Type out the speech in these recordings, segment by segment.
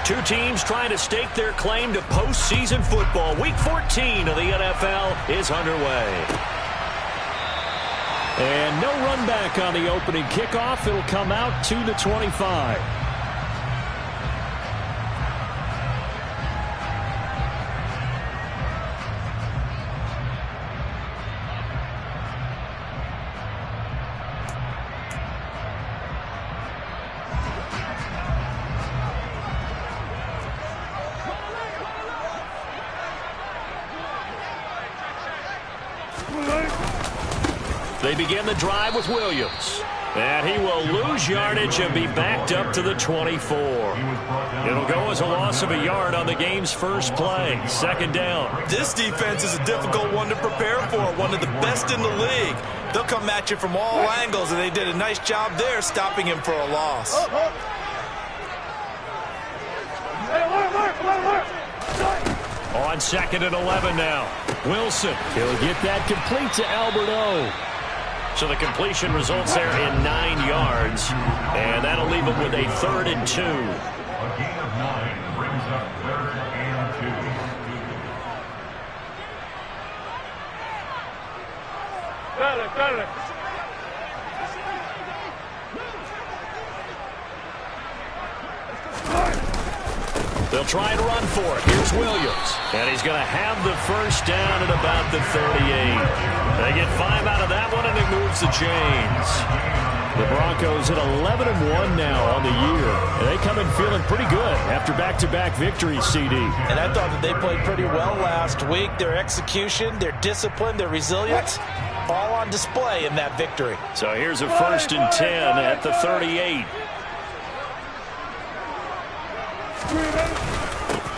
Two teams trying to stake their claim to postseason football. Week 14 of the NFL is underway. And no run back on the opening kickoff. It'll come out to the 25. They begin the drive with Williams. And he will lose yardage and be backed up to the 24. It'll go as a loss of a yard on the game's first play. Second down. This defense is a difficult one to prepare for, one of the best in the league. They'll come at you from all angles, and they did a nice job there stopping him for a loss. On 2nd and 11 now. Wilson. He'll get that complete to Alberto. So the completion results there in 9 yards. And that'll leave him with a 3rd and 2. A gain of 9 brings up 3rd and 2. Dale. They'll try and run for it. Here's Williams. And he's going to have the first down at about the 38. They get 5 out of that one, and it moves the chains. The Broncos at 11-1 now on the year. And they come in feeling pretty good after back-to-back victories, CD. And I thought that they played pretty well last week. Their execution, their discipline, their resilience, all on display in that victory. So here's a 1st and 10 at the 38.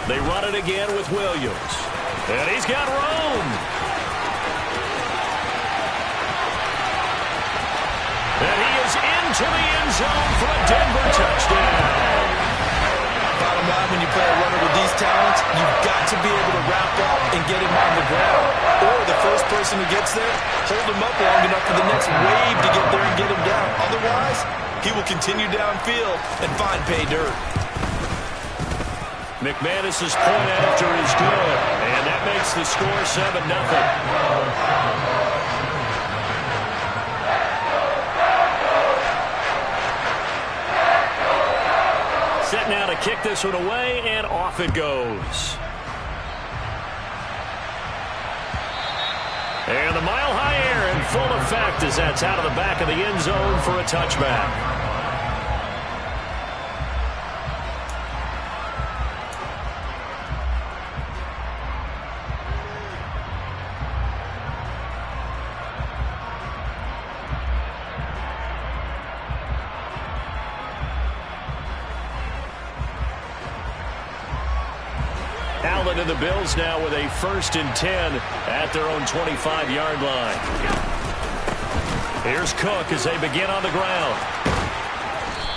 They run it again with Williams. And he's got room. And he is into the end zone for a Denver touchdown. Bottom line, when you play a runner with these talents, you've got to be able to wrap up and get him on the ground. Or the first person who gets there, hold him up long enough for the next wave to get there and get him down. Otherwise, he will continue downfield and find pay dirt. McManus's point after is good, and that makes the score 7-0. Set now to kick this one away, and off it goes. And the Mile High Air in full effect as that's out of the back of the end zone for a touchback. Allen and the Bills now with a 1st and 10 at their own 25-yard line. Here's Cook as they begin on the ground.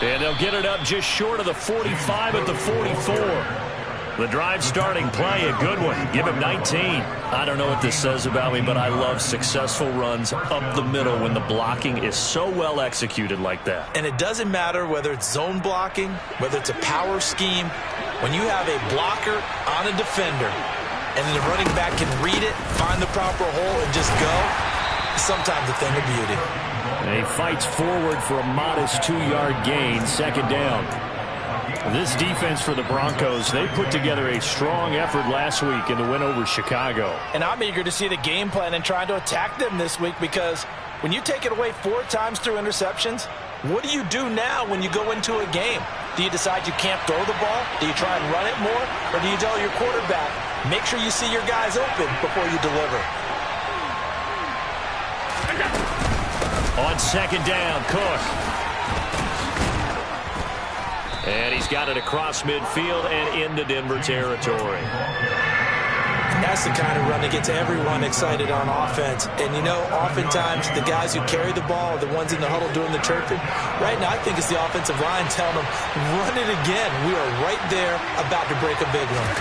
And they'll get it up just short of the 45 at the 44. The drive starting play, a good one. Give him 19. I don't know what this says about me, but I love successful runs up the middle when the blocking is so well executed like that. And it doesn't matter whether it's zone blocking, whether it's a power scheme. When you have a blocker on a defender and the running back can read it, find the proper hole, and just go, sometimes a thing of beauty. And he fights forward for a modest 2-yard gain, 2nd down. This defense for the Broncos, they put together a strong effort last week in the win over Chicago. And I'm eager to see the game plan and trying to attack them this week, because when you take it away 4 times through interceptions, what do you do now when you go into a game? Do you decide you can't throw the ball? Do you try and run it more? Or do you tell your quarterback, make sure you see your guys open before you deliver? On 2nd down, Cook. And he's got it across midfield and into Denver territory. That's the kind of run that gets everyone excited on offense. And, you know, oftentimes the guys who carry the ball are the ones in the huddle doing the chirping. Right now, I think it's the offensive line telling them, run it again. We are right there about to break a big one.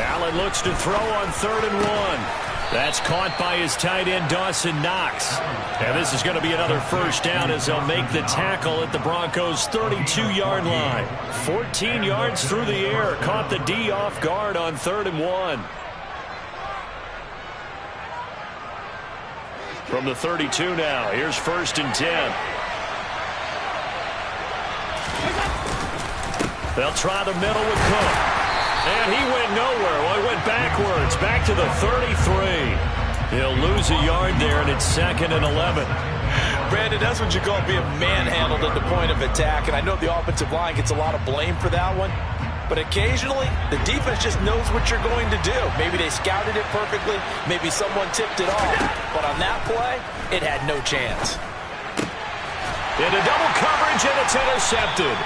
Allen looks to throw on 3rd and 1. That's caught by his tight end, Dawson Knox. And this is going to be another first down as they'll make the tackle at the Broncos' 32-yard line. 14 yards through the air. Caught the D off guard on 3rd and 1. From the 32 now, here's 1st and 10. They'll try the middle with Cook. And he went nowhere. Well, he went backwards, back to the 33. He'll lose a yard there, and it's 2nd and 11. Brandon, that's what you call being manhandled at the point of attack. And I know the offensive line gets a lot of blame for that one. But occasionally, the defense just knows what you're going to do. Maybe they scouted it perfectly. Maybe someone tipped it off. But on that play, it had no chance. Into double coverage, and it's intercepted.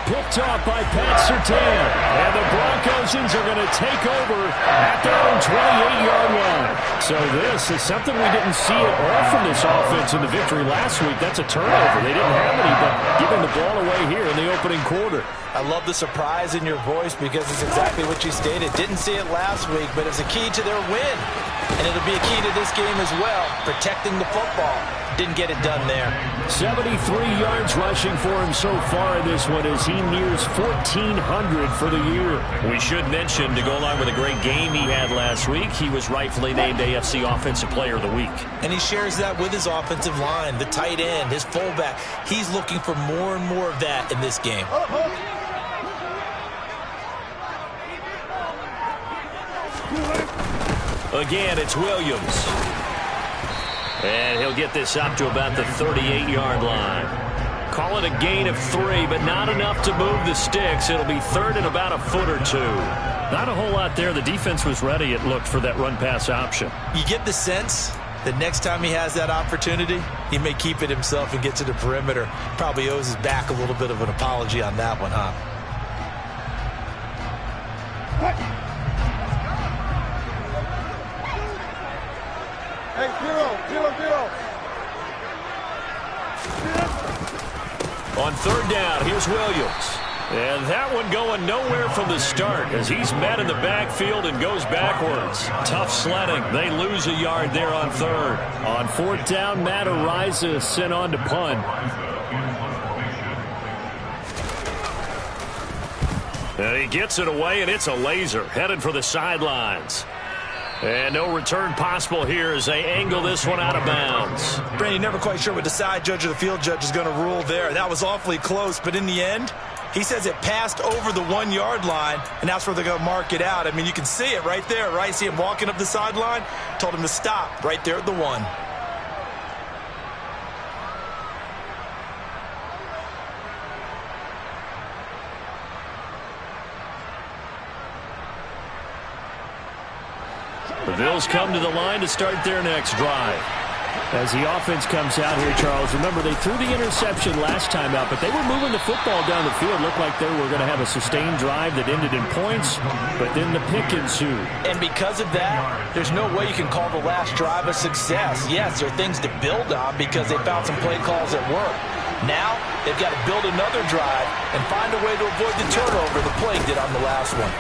Picked off by Pat Surtain. And the Broncosians are going to take over at their own 28-yard line. So this is something we didn't see at all from this offense in the victory last week. That's a turnover. They didn't have any, but giving the ball away here in the opening quarter. I love the surprise in your voice because it's exactly what you stated. Didn't see it last week, but it's a key to their win. And it'll be a key to this game as well, protecting the football. Didn't get it done there. 73 yards rushing for him so far in this one as he nears 1,400 for the year. We should mention, to go along with a great game he had last week, he was rightfully named AFC Offensive Player of the Week. And he shares that with his offensive line, the tight end, his fullback. He's looking for more and more of that in this game. Again, it's Williams. And he'll get this up to about the 38-yard line. Call it a gain of 3, but not enough to move the sticks. It'll be 3rd and about a foot or 2. Not a whole lot there. The defense was ready, it looked, for that run-pass option. You get the sense that next time he has that opportunity, he may keep it himself and get to the perimeter. Probably owes his back a little bit of an apology on that one, huh? Hey, 0-0-0. On 3rd down, here's Williams. And that one going nowhere from the start as he's met in the backfield and goes backwards. Tough sledding. They lose a yard there on 3rd. On 4th down, Matt Araiza sent on to punt. And he gets it away, and it's a laser headed for the sidelines. And no return possible here as they angle this one out of bounds. Brandon, never quite sure what the side judge or the field judge is going to rule there. That was awfully close, but in the end, he says it passed over the 1-yard line, and that's where they're going to mark it out. I mean, you can see it right there, right? See him walking up the sideline? Told him to stop right there at the 1. The Bills come to the line to start their next drive. As the offense comes out here, Charles, remember they threw the interception last time out, but they were moving the football down the field. Looked like they were going to have a sustained drive that ended in points, but then the pick ensued. And because of that, there's no way you can call the last drive a success. Yes, there are things to build on because they found some play calls that work. Now, they've got to build another drive and find a way to avoid the turnover the play did on the last one.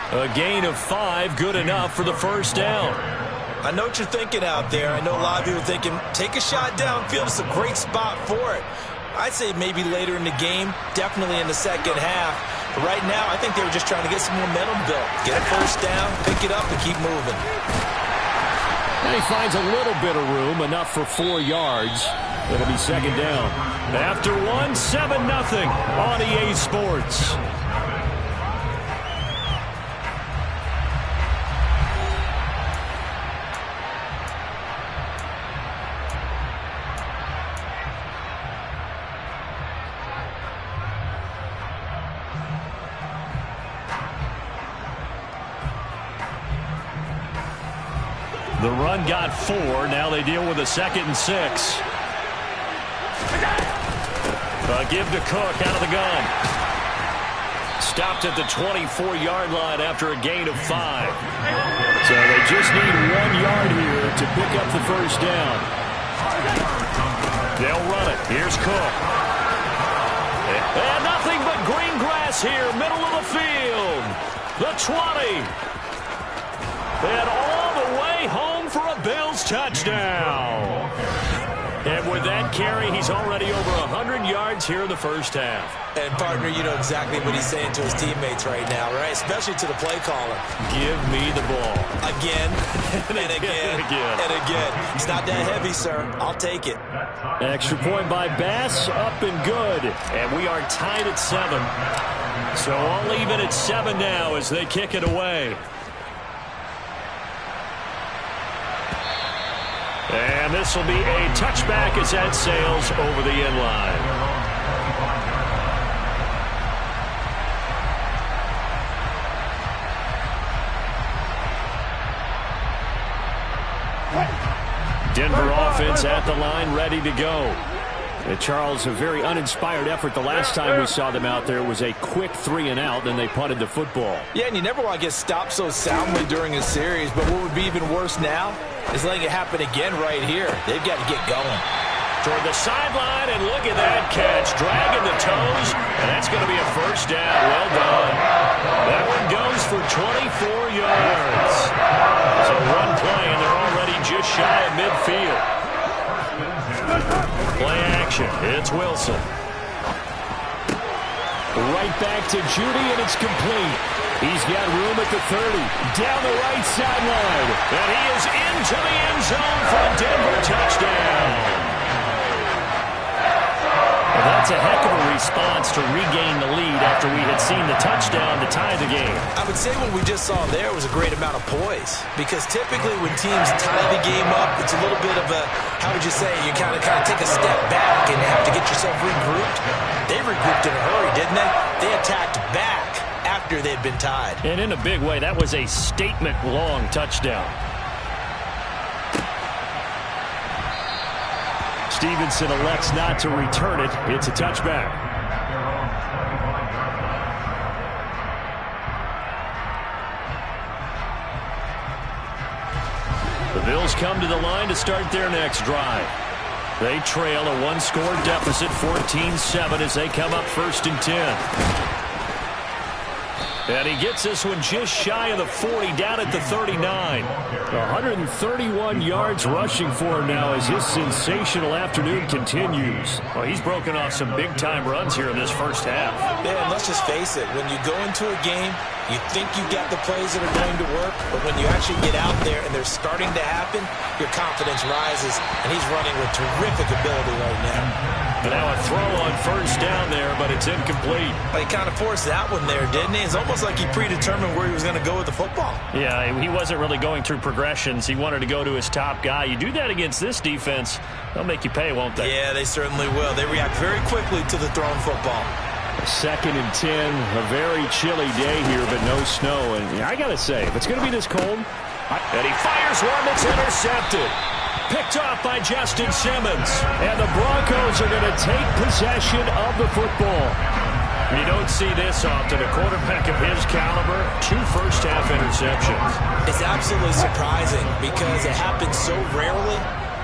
A gain of 5, good enough for the first down. I know what you're thinking out there. I know a lot of you are thinking, take a shot downfield. It's a great spot for it. I'd say maybe later in the game, definitely in the second half. But right now, I think they were just trying to get some momentum built. Get a first down, pick it up, and keep moving. And he finds a little bit of room, enough for 4 yards. It'll be second down. After 1, 7-0 on EA Sports. The run got 4. Now they deal with a 2nd and 6. Give to Cook out of the gun. Stopped at the 24-yard line after a gain of 5. So they just need 1 yard here to pick up the first down. They'll run it. Here's Cook. And nothing but green grass here, middle of the field. the 20. And all the way home for a Bills touchdown. And with that carry, he's already over 100 yards here in the first half. And, partner, you know exactly what he's saying to his teammates right now, right? Especially to the play caller. Give me the ball. Again, and again, and again. It's not that heavy, sir. I'll take it. Extra point by Bass, up and good. And we are tied at 7. So all even at 7 now as they kick it away. And this will be a touchback as that sails over the end line. Denver offense at the line, ready to go. Charles, a very uninspired effort. The last time we saw them out there was a quick 3-and-out, then they punted the football. Yeah, and you never want to get stopped so soundly during a series, but what would be even worse now is letting it happen again right here. They've got to get going. Toward the sideline, and look at that catch. Dragging the toes, and that's going to be a first down. Well done. That one goes for 24 yards. So one play, and they're already just shy of midfield. Play action. It's Wilson. Right back to Judy, and it's complete. He's got room at the 30. Down the right sideline. And he is into the end zone for a Denver touchdown. Well, that's a heck of a response to regain the lead after we had seen the touchdown to tie the game. I would say what we just saw there was a great amount of poise, because typically when teams tie the game up, it's a little bit of a, how would you say, you kind of take a step back and have to get yourself regrouped. They regrouped in a hurry, didn't they? They attacked back after they'd been tied. And in a big way, that was a statement-long touchdown. Stevenson elects not to return it. It's a touchback. The Bills come to the line to start their next drive. They trail a one-score deficit, 14-7, as they come up 1st and 10. And he gets this one just shy of the 40, down at the 39. 131 yards rushing for him now as his sensational afternoon continues. Well, he's broken off some big-time runs here in this first half. Yeah, and let's just face it. When you go into a game, you think you've got the plays that are going to work, but when you actually get out there and they're starting to happen, your confidence rises, and he's running with terrific ability right now. But now a throw on 1st down there, but it's incomplete. He kind of forced that one there, didn't he? It's almost like he predetermined where he was going to go with the football. Yeah, he wasn't really going through progressions. He wanted to go to his top guy. You do that against this defense, they'll make you pay, won't they? Yeah, they certainly will. They react very quickly to the thrown football. 2nd and 10, a very chilly day here, but no snow. And I got to say, if it's going to be this cold. And he fires one that's intercepted. Picked off by Justin Simmons. And the Broncos are going to take possession of the football. You don't see this often. A quarterback of his caliber, 2 first-half interceptions. It's absolutely surprising because it happens so rarely.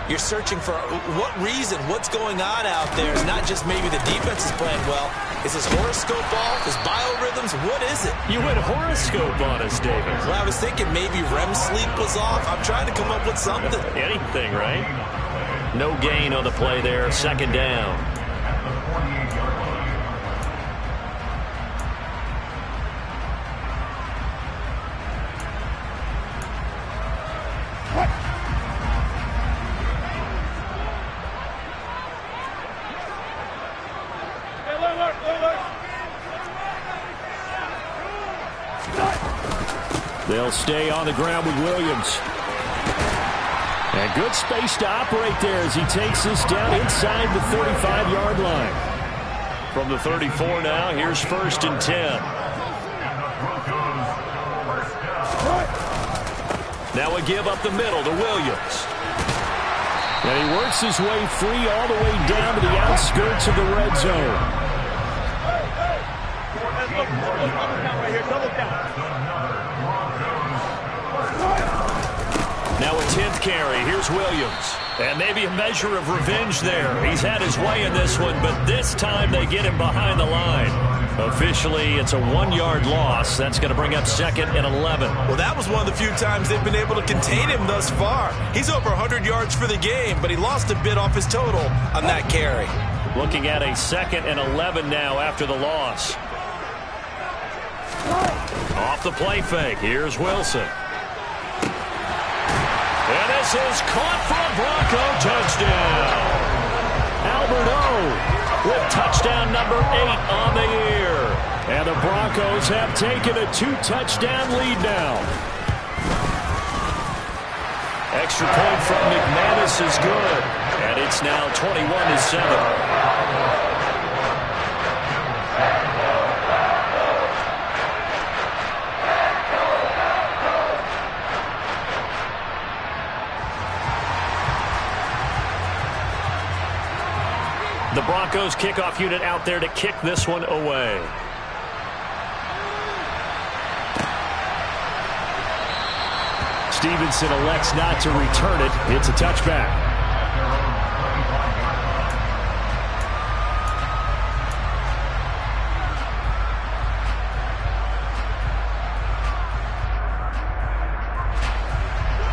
You're searching for what reason, what's going on out there. It's not just maybe the defense is playing well. Is his horoscope off? His biorhythms? What is it? You went horoscope on us, David. Well, I was thinking maybe REM sleep was off. I'm trying to come up with something. Anything, right? No gain on the play there. 2nd down. They'll stay on the ground with Williams. And good space to operate there as he takes this down inside the 35-yard line. From the 34 now, here's 1st and 10. Now a give up the middle to Williams. And he works his way free all the way down to the outskirts of the red zone. Now a 10th carry. Here's Williams. And maybe a measure of revenge there. He's had his way in this one, but this time they get him behind the line. Officially, it's a 1-yard loss. That's going to bring up 2nd and 11. Well, that was one of the few times they've been able to contain him thus far. He's over 100 yards for the game, but he lost a bit off his total on that carry. Looking at a 2nd and 11 now after the loss. Off the play fake. Here's Wilson. And this is caught for a Bronco touchdown. Albert O with touchdown number 8 on the year. And the Broncos have taken a 2-touchdown lead now. Extra point from McManus is good. And it's now 21-7. The Broncos kickoff unit out there to kick this one away. Stevenson elects not to return it. It's a touchback.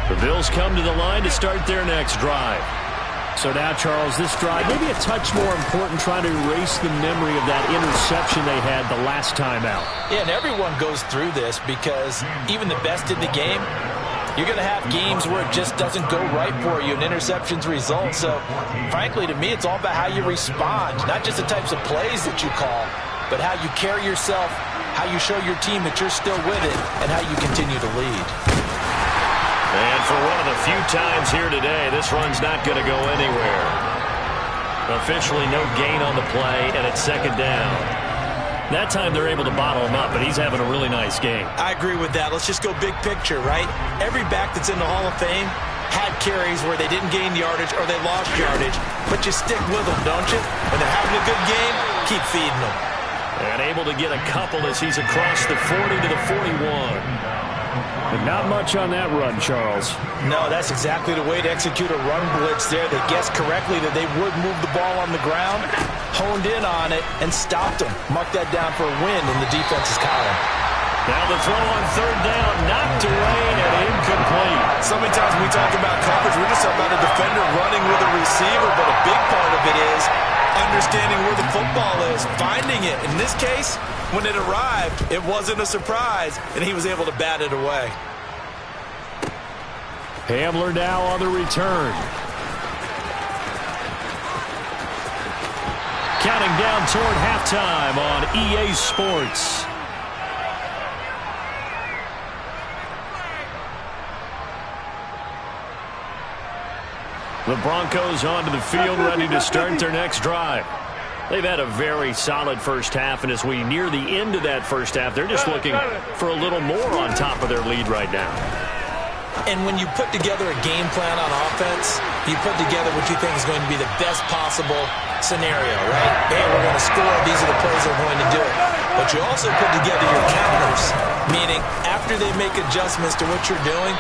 The Bills come to the line to start their next drive. So now, Charles, this drive maybe a touch more important, trying to erase the memory of that interception they had the last time out. Yeah, and everyone goes through this because even the best in the game, you're going to have games where it just doesn't go right for you and interceptions result. So, frankly, to me, it's all about how you respond, not just the types of plays that you call, but how you carry yourself, how you show your team that you're still with it, and how you continue to lead. And for one of the few times here today, this run's not going to go anywhere. Officially no gain on the play, and it's 2nd down. That time they're able to bottle him up, but he's having a really nice game. I agree with that. Let's just go big picture, right? Every back that's in the Hall of Fame had carries where they didn't gain yardage or they lost yardage, but you stick with them, don't you? When they're having a good game, keep feeding them. And able to get a couple as he's across the 40 to the 41. But not much on that run, Charles. No, that's exactly the way to execute a run blitz there. They guessed correctly that they would move the ball on the ground, honed in on it, and stopped them. Mark that down for a win in the defense's column. Now the throw on 3rd down, knocked away and incomplete. So many times we talk about coverage, we're just talking about a defender running with a receiver, but a big part of it is understanding where the football is, finding it. In this case, when it arrived, it wasn't a surprise, and he was able to bat it away. Hamler now on the return. Counting down toward halftime on EA Sports. The Broncos onto the field, ready to start their next drive. They've had a very solid first half, and as we near the end of that first half, they're just looking for a little more on top of their lead right now. And when you put together a game plan on offense, you put together what you think is going to be the best possible scenario, right? Hey, we're going to score. These are the plays that are going to do it. But you also put together your counters, meaning after they make adjustments to what you're doing,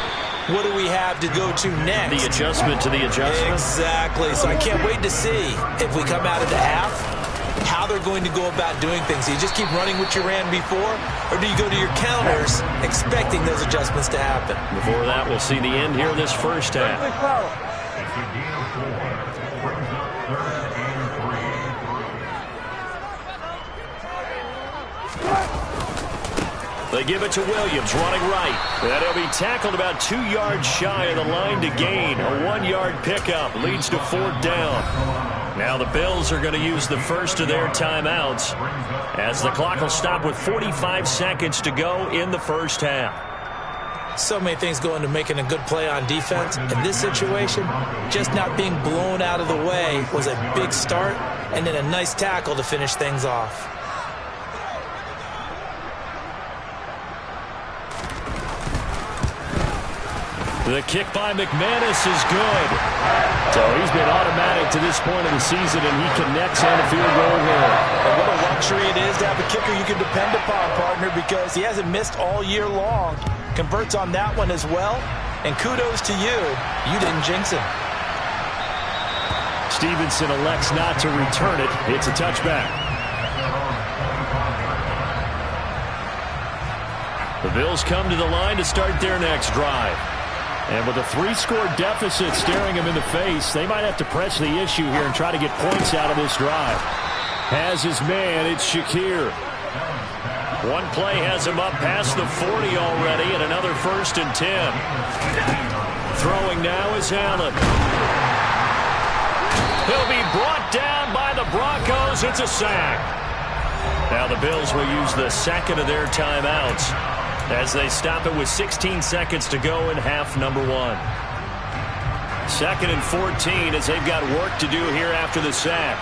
what do we have to go to next? The adjustment to the adjustment. Exactly. So I can't wait to see if we come out of the half, how they're going to go about doing things. Do you just keep running what you ran before, or do you go to your counters expecting those adjustments to happen? Before that, we'll see the end here of this first half. They give it to Williams, running right. And he'll be tackled about 2 yards shy of the line to gain. A 1-yard pickup leads to 4th down. Now the Bills are going to use the first of their timeouts as the clock will stop with 45 seconds to go in the first half. So many things go into making a good play on defense. In this situation, just not being blown out of the way was a big start, and then a nice tackle to finish things off. The kick by McManus is good. So he's been automatic to this point of the season, and he connects on the field goal here. And what a luxury it is to have a kicker you can depend upon, partner, because he hasn't missed all year long. Converts on that one as well. And kudos to you. You didn't jinx him. Stevenson elects not to return it. It's a touchback. The Bills come to the line to start their next drive. And with a 3-score deficit staring them in the face, they might have to press the issue here and try to get points out of this drive. Has his man, it's Shakir. One play has him up past the 40 already, and another 1st and 10. Throwing now is Allen. He'll be brought down by the Broncos. It's a sack. Now the Bills will use the second of their timeouts as they stop it with 16 seconds to go in half number 1. 2nd and 14 as they've got work to do here after the sack.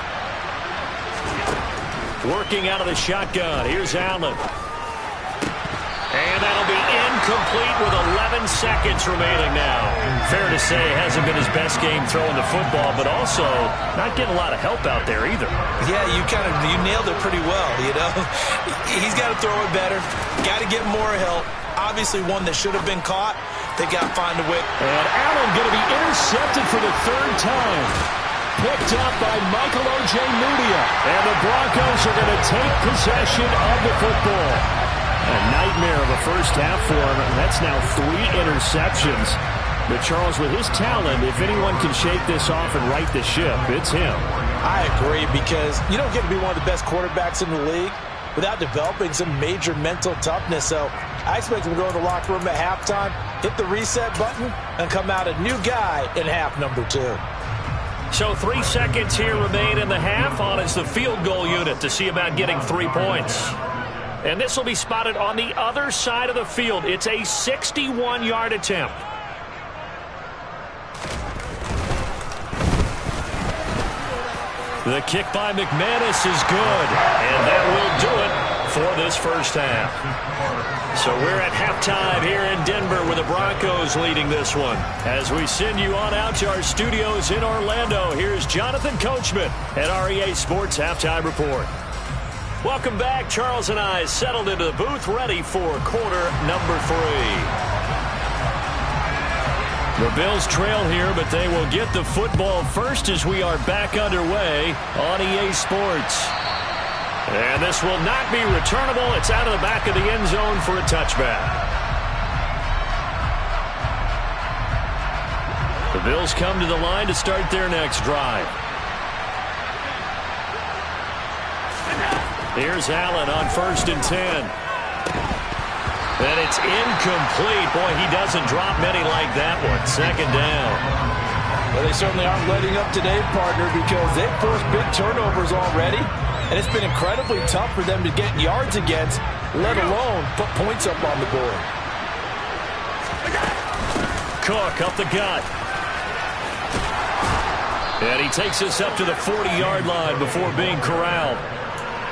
Working out of the shotgun. Here's Allen. And that'll be incomplete with 11 seconds remaining now. Fair to say, hasn't been his best game throwing the football, but also not getting a lot of help out there either. Yeah, you nailed it pretty well, you know. He's got to throw it better. Got to get more help. Obviously one that should have been caught. They got to find a way. And Allen going to be intercepted for the 3rd time. Picked up by Michael Ojemudia. And the Broncos are going to take possession of the football. A nightmare of a first half for him. That's now 3 interceptions. But Charles, with his talent, if anyone can shake this off and right the ship, it's him. I agree, because you don't get to be one of the best quarterbacks in the league without developing some major mental toughness. So I expect him to go in the locker room at halftime, hit the reset button, and come out a new guy in half number 2. So 3 seconds here remain in the half. On is the field goal unit to see about getting 3 points. And this will be spotted on the other side of the field. It's a 61-yard attempt. The kick by McManus is good. And that will do it for this first half. So we're at halftime here in Denver with the Broncos leading this one. As we send you on out to our studios in Orlando, here's Jonathan Coachman at REA Sports Halftime Report. Welcome back. Charles and I settled into the booth, ready for quarter number 3. The Bills trail here, but they will get the football first as we are back underway on EA Sports. And this will not be returnable. It's out of the back of the end zone for a touchback. The Bills come to the line to start their next drive. Here's Allen on 1st and 10. And it's incomplete. Boy, he doesn't drop many like that one. 2nd down. Well, they certainly aren't letting up today, partner, because they've forced big turnovers already. And it's been incredibly tough for them to get yards against, let alone put points up on the board. Cook up the gut. And he takes us up to the 40-yard line before being corralled.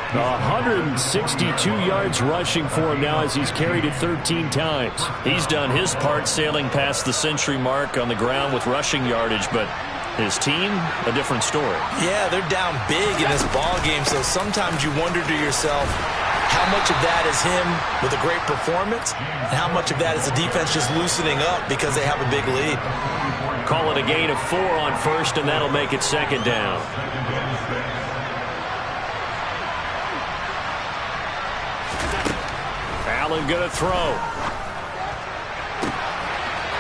162 yards rushing for him now as he's carried it 13 times. He's done his part sailing past the century mark on the ground with rushing yardage, but his team, a different story. Yeah, they're down big in this ball game, so sometimes you wonder to yourself how much of that is him with a great performance and how much of that is the defense just loosening up because they have a big lead. Call it a gain of 4 on 1st, and that'll make it 2nd down. Allen going to throw.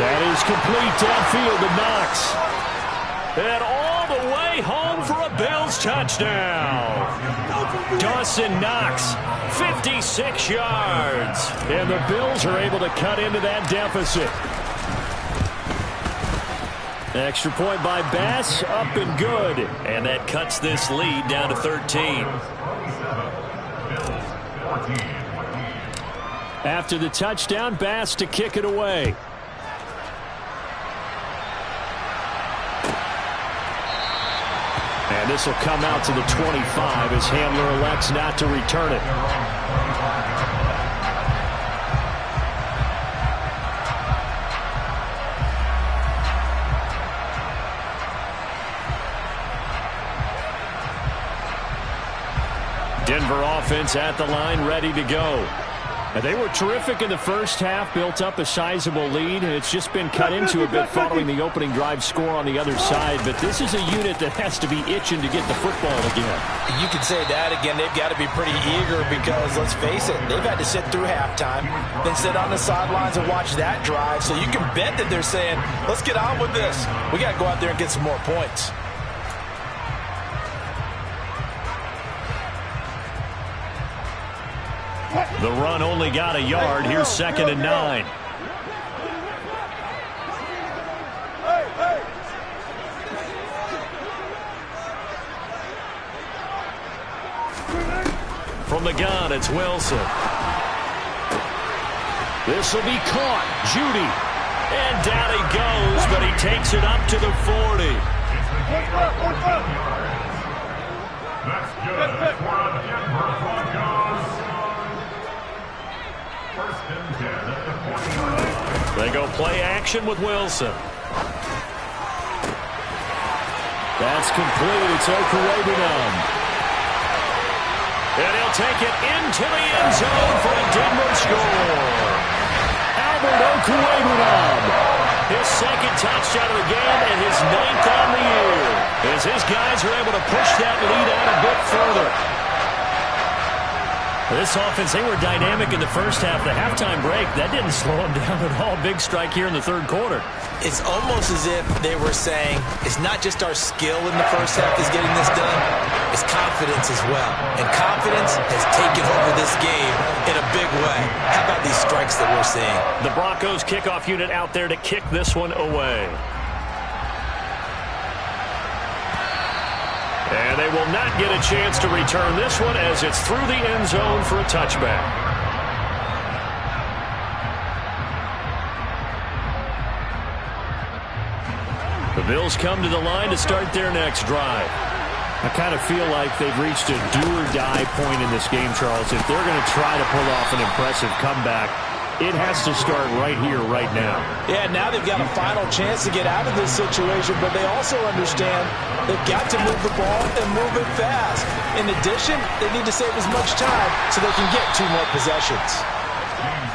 That is complete downfield to Knox. And all the way home for a Bills touchdown. Dawson Knox, 56 yards. And the Bills are able to cut into that deficit. Extra point by Bass, up and good. And that cuts this lead down to 13. After the touchdown, Bass to kick it away. And this will come out to the 25 as Hamler elects not to return it. Denver offense at the line, ready to go. They were terrific in the first half, built up a sizable lead, and it's just been cut into a bit following the opening drive score on the other side. But this is a unit that has to be itching to get the football again. You can say that again. They've got to be pretty eager because, let's face it, they've had to sit through halftime, then sit on the sidelines and watch that drive. So you can bet that they're saying, let's get on with this. We got to go out there and get some more points. The run only got a yard. Here's 2nd and 9. From the gun, it's Wilson. This will be caught. Judy. And down he goes, but he takes it up to the 40. That's good for the Denver Broncos. First and 10 at the 40. They go play action with Wilson. That's complete. It's Okurebunom. And he'll take it into the end zone for the Denver score. Albert Okurebunom. His 2nd touchdown of the game and his 9th on the year. As his guys are able to push that lead out a bit further. This offense, they were dynamic in the first half. The halftime break, that didn't slow them down at all. Big strike here in the 3rd quarter. It's almost as if they were saying, it's not just our skill in the first half that's getting this done, it's confidence as well. And confidence has taken over this game in a big way. How about these strikes that we're seeing? The Broncos kickoff unit out there to kick this one away. And they will not get a chance to return this one as it's through the end zone for a touchback. The Bills come to the line to start their next drive. I kind of feel like they've reached a do-or-die point in this game, Charles. If they're going to try to pull off an impressive comeback, it has to start right here, right now. Yeah, now they've got a final chance to get out of this situation, but they also understand they've got to move the ball and move it fast. In addition, they need to save as much time so they can get 2 more possessions.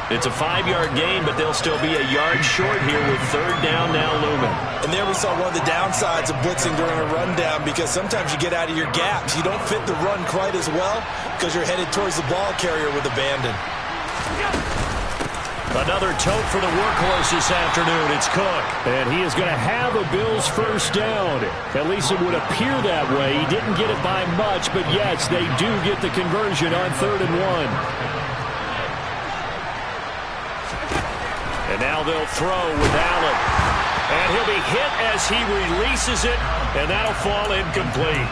It's a 5-yard gain, but they'll still be a yard short here with 3rd down now looming. And there we saw one of the downsides of blitzing during a rundown because sometimes you get out of your gaps. You don't fit the run quite as well because you're headed towards the ball carrier with abandon. Another tote for the workhorse this afternoon. It's Cook. And he is going to have a Bills 1st down. At least it would appear that way. He didn't get it by much, but yes, they do get the conversion on 3rd and 1. And now they'll throw with Allen. And he'll be hit as he releases it, and that'll fall incomplete.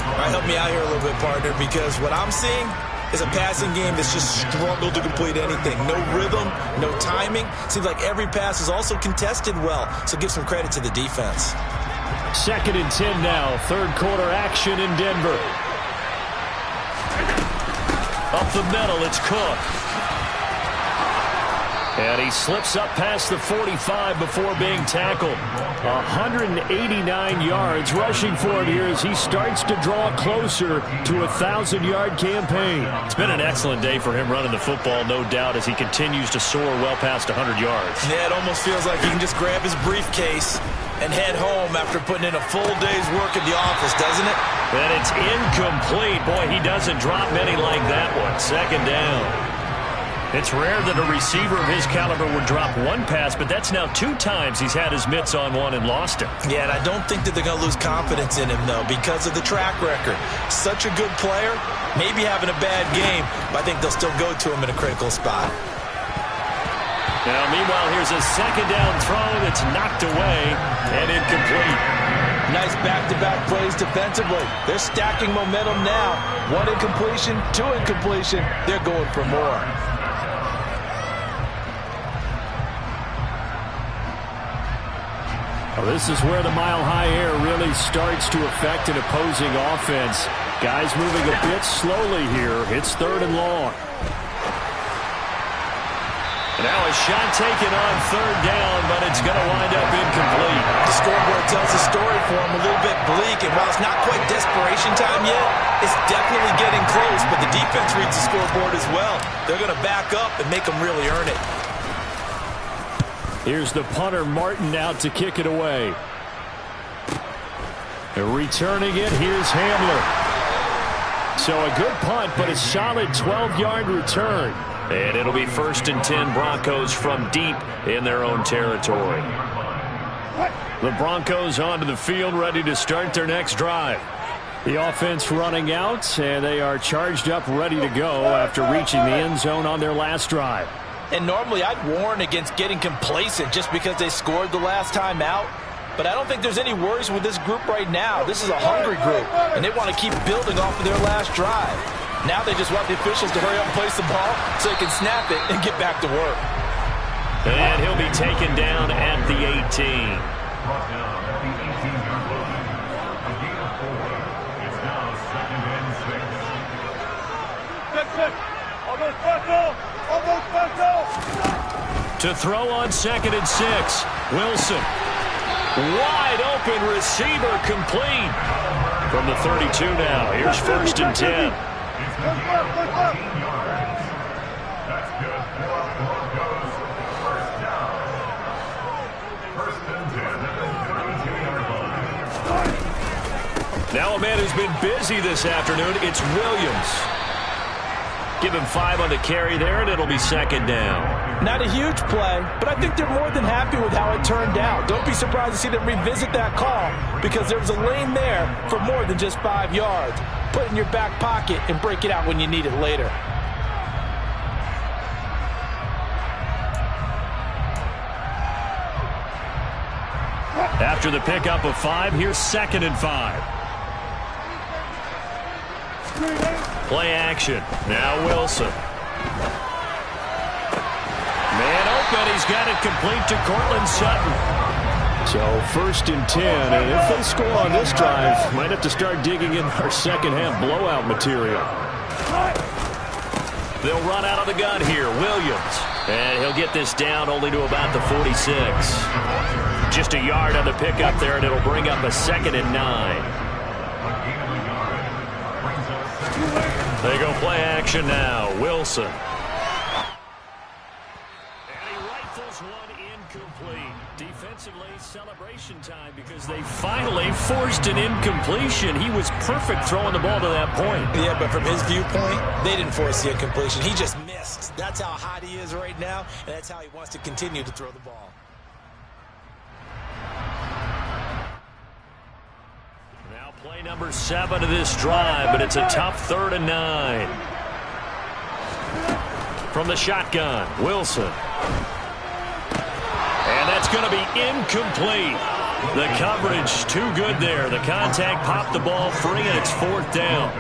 All right, help me out here a little bit, partner, because what I'm seeing is a passing game that's just struggled to complete anything. No rhythm, no timing. Seems like every pass is also contested well, so give some credit to the defense. 2nd and 10 now. 3rd quarter action in Denver. Up the middle, it's Cook. And he slips up past the 45 before being tackled. 189 yards rushing for him here as he starts to draw closer to a 1,000-yard campaign. It's been an excellent day for him running the football, no doubt, as he continues to soar well past 100 yards. Yeah, it almost feels like he can just grab his briefcase and head home after putting in a full day's work at the office, doesn't it? And it's incomplete. Boy, he doesn't drop many like that one. 2nd down. It's rare that a receiver of his caliber would drop one pass, but that's now 2 times he's had his mitts on one and lost it. Yeah, and I don't think that they're going to lose confidence in him, though, because of the track record. Such a good player, maybe having a bad game, but I think they'll still go to him in a critical spot. Now, meanwhile, here's a 2nd down throw that's knocked away and incomplete. Nice back-to-back plays defensively. They're stacking momentum now. 1 incompletion, 2 incompletion. They're going for more. Well, this is where the mile-high air really starts to affect an opposing offense. Guys moving a bit slowly here. It's 3rd and long. Now a shot taken on 3rd down, but it's going to wind up incomplete. The scoreboard tells a story for him, a little bit bleak, and while it's not quite desperation time yet, It's definitely getting close, but the defense reads the scoreboard as well. They're going to back up and make them really earn it. Here's the punter, Martin, out to kick it away. Returning it, here's Hamler. So a good punt, but a solid 12-yard return. And it'll be 1st and 10 Broncos from deep in their own territory. The Broncos onto the field, ready to start their next drive. The offense running out, and they are charged up, ready to go after reaching the end zone on their last drive. And normally I'd warn against getting complacent just because they scored the last time out. But I don't think there's any worries with this group right now. This is a hungry group, and they want to keep building off of their last drive. Now they just want the officials to hurry up and place the ball so they can snap it and get back to work. And he'll be taken down at the 18. Brought down at the 18-yard line. A gain of 4. It's now 2nd and 6. To throw on 2nd and 6. Wilson. Wide open receiver, complete. From the 32 now. Here's 1st and 10. It's the gain of 14 yards. That's good for Broncos. First down. 1st and 10 at the 32-yard line. Now a man who's been busy this afternoon, it's Williams. Give him 5 on the carry there, and it'll be 2nd down. Not a huge play, but I think they're more than happy with how it turned out. Don't be surprised to see them revisit that call because there was a lane there for more than just 5 yards. Put it in your back pocket and break it out when you need it later. After the pickup of 5, here's 2nd and 5. Play action. Now Wilson. Man open. He's got it complete to Cortland Sutton. So 1st and 10, and if they score on this drive, might have to start digging in our second-half blowout material. They'll run out of the gun here. Williams. And he'll get this down only to about the 46. Just a yard on the pickup there, and it'll bring up a 2nd and 9. They go play action now. Wilson. And he rifles one incomplete. Defensively, celebration time because they finally forced an incompletion. He was perfect throwing the ball to that point. Yeah, but from his viewpoint, they didn't force the incompletion. He just missed. That's how hot he is right now, and that's how he wants to continue to throw the ball. Play number 7 of this drive, but it's a tough 3rd and 9. From the shotgun, Wilson. And that's going to be incomplete. The coverage too good there. The contact popped the ball free, and it's 4th down.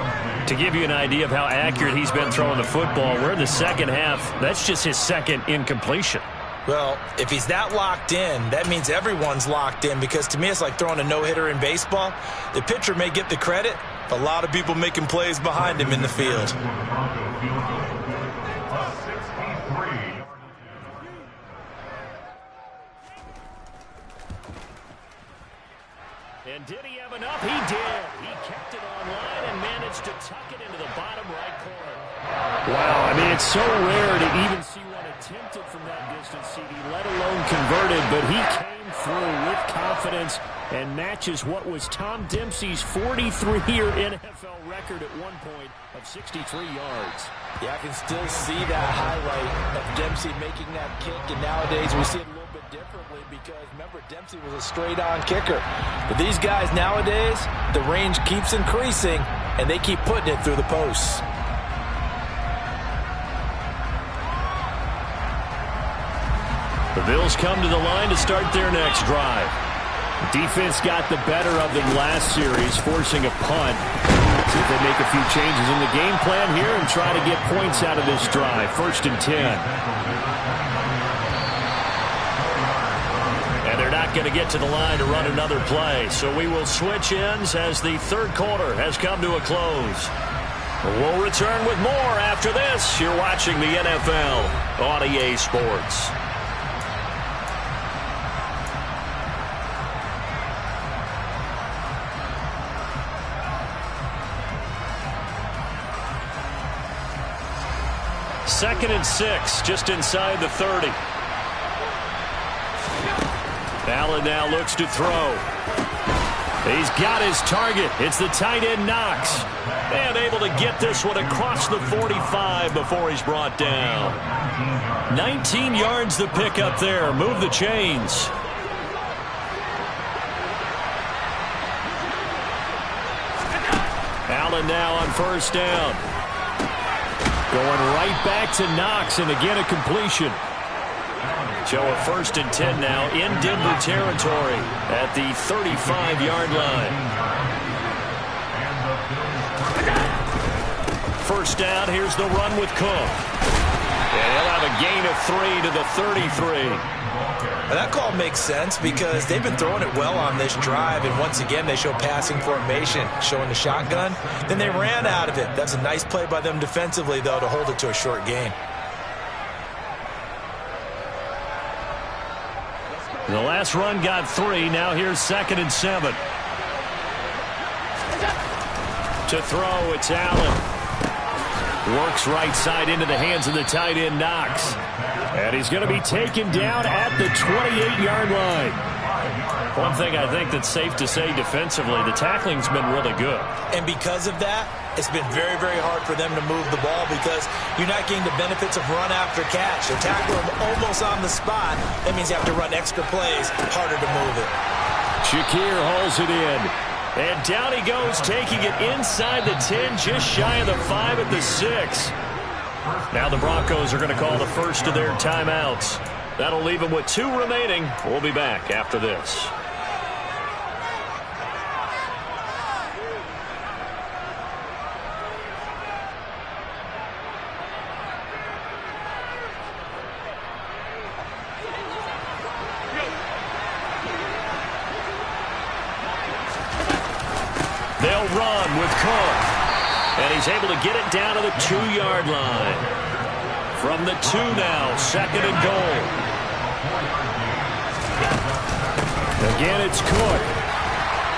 To give you an idea of how accurate he's been throwing the football, we're in the second half. That's just his 2nd incompletion. Well, if he's that locked in, that means everyone's locked in because to me it's like throwing a no-hitter in baseball. The pitcher may get the credit, but a lot of people making plays behind him in the field. And did he have enough? He did. He kept it online and managed to tuck it into the bottom right corner. Wow, I mean, it's so rare to even see one attempted from that distance, CD, let alone converted, but he came through with confidence and matches what was Tom Dempsey's 43-year NFL record at one point of 63 yards. Yeah, I can still see that highlight of Dempsey making that kick, and nowadays we see it a little bit differently because, remember, Dempsey was a straight-on kicker. But these guys nowadays, the range keeps increasing, and they keep putting it through the posts. The Bills come to the line to start their next drive. Defense got the better of them last series, forcing a punt. See if they make a few changes in the game plan here and try to get points out of this drive. 1st and 10. And they're not going to get to the line to run another play. So we will switch ends as the 3rd quarter has come to a close. We'll return with more after this. You're watching the NFL on EA Sports. 2nd and 6, just inside the 30. Allen now looks to throw. He's got his target. It's the tight end Knox. And able to get this one across the 45 before he's brought down. 19 yards the pick up there. Move the chains. Allen now on 1st down. Going right back to Knox, and again a completion. So a 1st and 10 now in Denver territory at the 35-yard line. 1st down, here's the run with Cook. And he'll have a gain of 3 to the 33. That call makes sense because they've been throwing it well on this drive, and once again they show passing formation, showing the shotgun. Then they ran out of it. That's a nice play by them defensively, though, to hold it to a short gain. The last run got 3. Now here's 2nd and 7. To throw, it's Allen. Works right side into the hands of the tight end Knox. And he's going to be taken down at the 28-yard line. One thing I think that's safe to say defensively, the tackling's been really good. And because of that, it's been very, very hard for them to move the ball because you're not getting the benefits of run after catch. They tackle them almost on the spot. That means you have to run extra plays, harder to move it. Shakir hauls it in. And down he goes, taking it inside the 10, just shy of the 5 at the 6. Now the Broncos are going to call the first of their timeouts. That'll leave them with 2 remaining. We'll be back after this. They'll run with Cook. And he's able to get it down to the 2-yard line. From the 2 now, 2nd and goal. Again, it's Cook.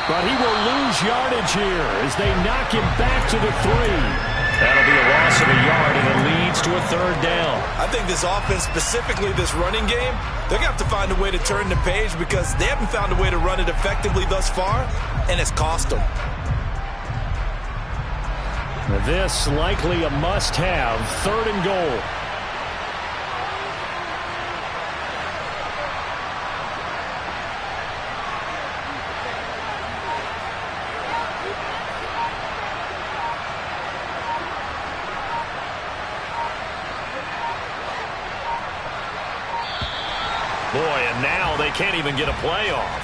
But he will lose yardage here as they knock him back to the 3. That'll be a loss of a yard, and it leads to a 3rd down. I think this offense, specifically this running game, they're going to have to find a way to turn the page because they haven't found a way to run it effectively thus far, and it's cost them. This likely a must-have, 3rd and goal. Boy, and now they can't even get a play off.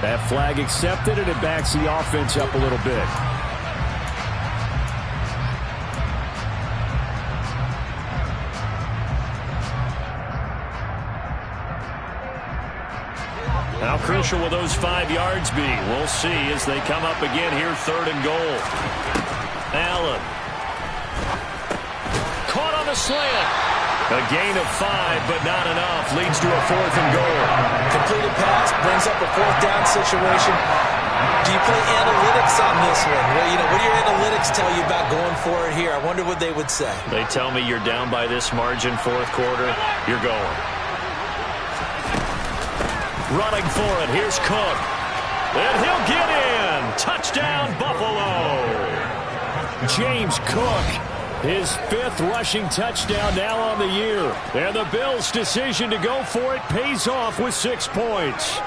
That flag accepted, and it backs the offense up a little bit. How crucial will those 5 yards be? We'll see as they come up again here, 3rd and goal. Allen. Caught on the slant. A gain of 5, but not enough. Leads to a 4th and goal. Completed pass brings up a 4th down situation. Do you play analytics on this one? Well, what do your analytics tell you about going for it here? I wonder what they would say. They tell me you're down by this margin, 4th quarter. You're going. Running for it. Here's Cook. And he'll get in. Touchdown, Buffalo. James Cook. His 5th rushing touchdown now on the year. And the Bills' decision to go for it pays off with 6 points.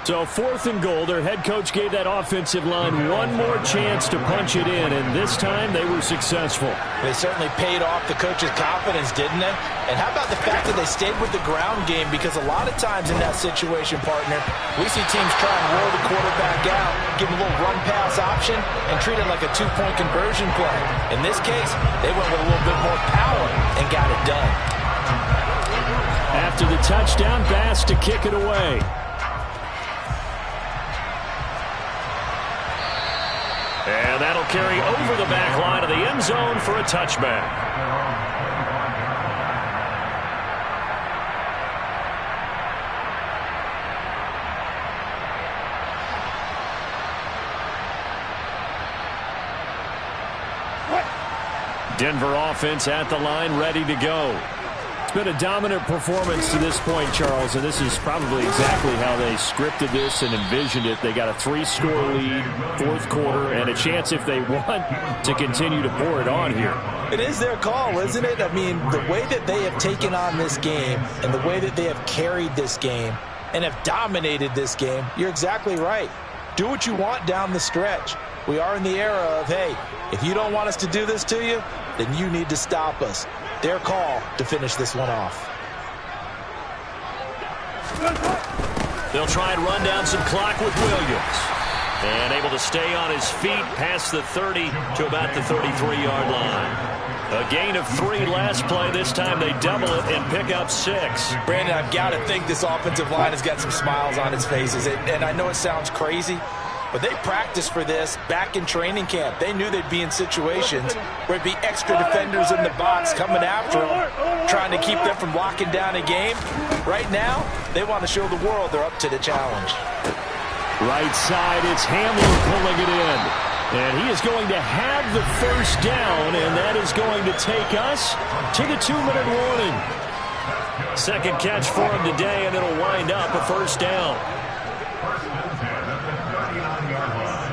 So 4th and goal, their head coach gave that offensive line one more chance to punch it in, and this time they were successful. They certainly paid off the coach's confidence, didn't they? And how about the fact that they stayed with the ground game? Because a lot of times in that situation, partner, we see teams try and roll the quarterback out, give him a little run-pass option, and treat it like a 2-point conversion play. In this case, they went with a little bit more power and got it done. After the touchdown, Bass to kick it away. And that'll carry over the back line of the end zone for a touchback. Denver offense at the line, ready to go. It's been a dominant performance to this point, Charles, and this is probably exactly how they scripted this and envisioned it. They got a 3-score lead, fourth quarter, and a chance, if they want, to continue to pour it on here. It is their call, isn't it? I mean, the way that they have taken on this game and the way that they have carried this game and have dominated this game, you're exactly right. Do what you want down the stretch. We are in the era of, hey, if you don't want us to do this to you, then you need to stop us. Their call to finish this one off. They'll try and run down some clock with Williams. And able to stay on his feet past the 30 to about the 33-yard line. A gain of 3 last play. This time they double it and pick up 6. Brandon, I've got to think this offensive line has got some smiles on its faces. And I know it sounds crazy, but they practiced for this back in training camp. They knew they'd be in situations where it'd be extra defenders in the box coming after them, trying to keep them from locking down a game. Right now, they want to show the world they're up to the challenge. Right side, it's Hamler pulling it in. And he is going to have the first down, and that is going to take us to the 2-minute warning. Second catch for him today, and it'll wind up a first down. First and 10 at the 39-yard line.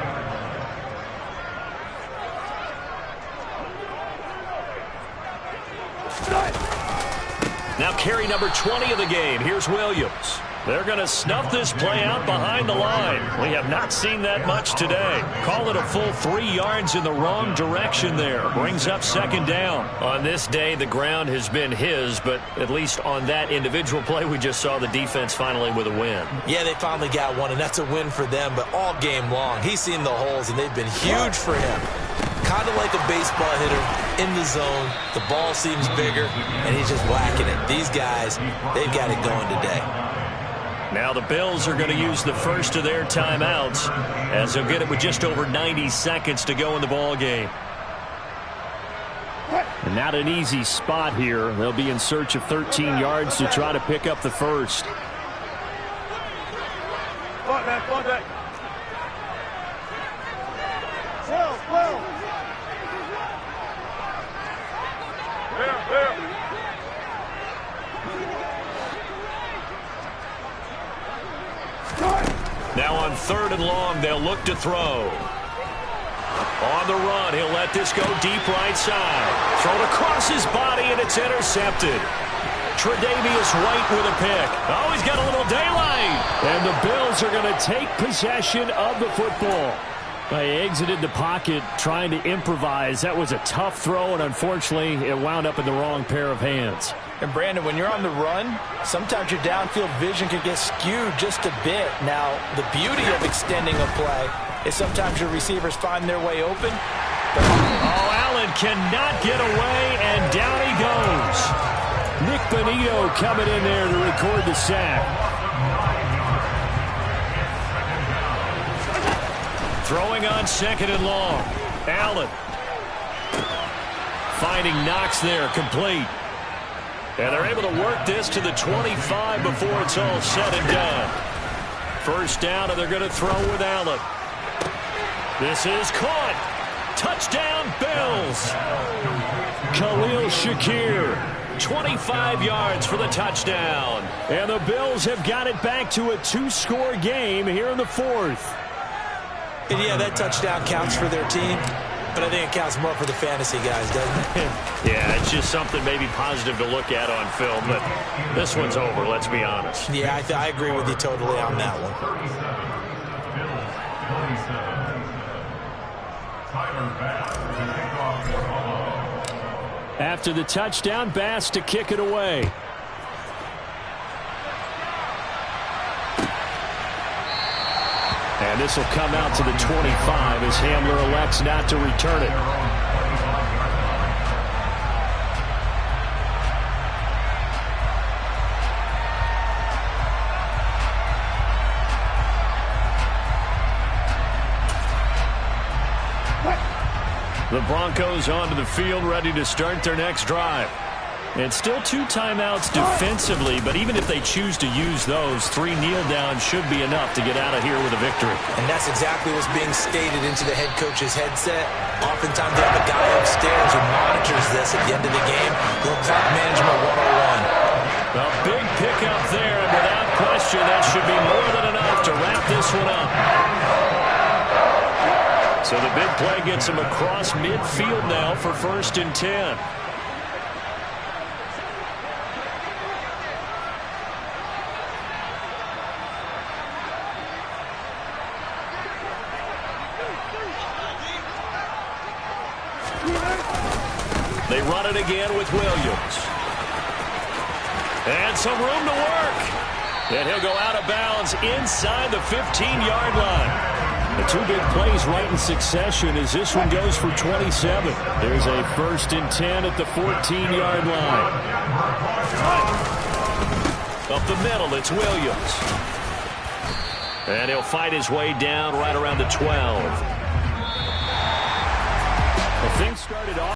Now carry number 20 of the game. Here's Williams. They're going to snuff this play out behind the line. We have not seen that much today. Call it a full 3 yards in the wrong direction there. Brings up second down. On this day, the ground has been his, but at least on that individual play, we just saw the defense finally with a win. Yeah, they finally got one, and that's a win for them, but all game long, he's seen the holes, and they've been huge for him. Kind of like a baseball hitter in the zone. The ball seems bigger, and he's just whacking it. These guys, they've got it going today. Now the Bills are going to use the first of their timeouts as they'll get it with just over 90 seconds to go in the ball game. And not an easy spot here. They'll be in search of 13 yards to try to pick up the first. Contact. Well. There. Now on 3rd and long, they'll look to throw. On the run, he'll let this go deep right side. Thrown across his body, and it's intercepted. Tre'Davious White with a pick. Oh, he's got a little daylight. And the Bills are going to take possession of the football. They exited the pocket trying to improvise. That was a tough throw, and unfortunately, it wound up in the wrong pair of hands. And Brandon, when you're on the run, sometimes your downfield vision can get skewed just a bit. Now, the beauty of extending a play is sometimes your receivers find their way open. Allen cannot get away, and down he goes. Nick Bonito coming in there to record the sack. Throwing on 2nd and long. Allen finding Knox there, complete. And they're able to work this to the 25 before it's all said and done. First down, and they're going to throw with Allen. This is caught. Touchdown, Bills. Khalil Shakir. 25 yards for the touchdown. And the Bills have got it back to a 2-score game here in the 4th. And yeah, that touchdown counts for their team, but I think it counts more for the fantasy guys, doesn't it? Yeah, it's just something maybe positive to look at on film, but this one's over, let's be honest. Yeah, I agree with you totally on that one. After the touchdown, Bass to kick it away. And this will come out to the 25 as Hamler elects not to return it. The Broncos onto the field, ready to start their next drive. And still 2 timeouts defensively, but even if they choose to use those, 3 kneel downs should be enough to get out of here with a victory. And that's exactly what's being stated into the head coach's headset. Oftentimes they have a guy upstairs who monitors this at the end of the game. Little clock management 101. A big pickup there, and without question, that should be more than enough to wrap this one up. So the big play gets him across midfield now for 1st and 10. They run it again with Williams. And some room to work. And he'll go out of bounds inside the 15-yard line. The 2 big plays right in succession as this one goes for 27. There's a 1st and 10 at the 14-yard line. Up the middle, it's Williams. And he'll fight his way down right around the 12. Well, things started off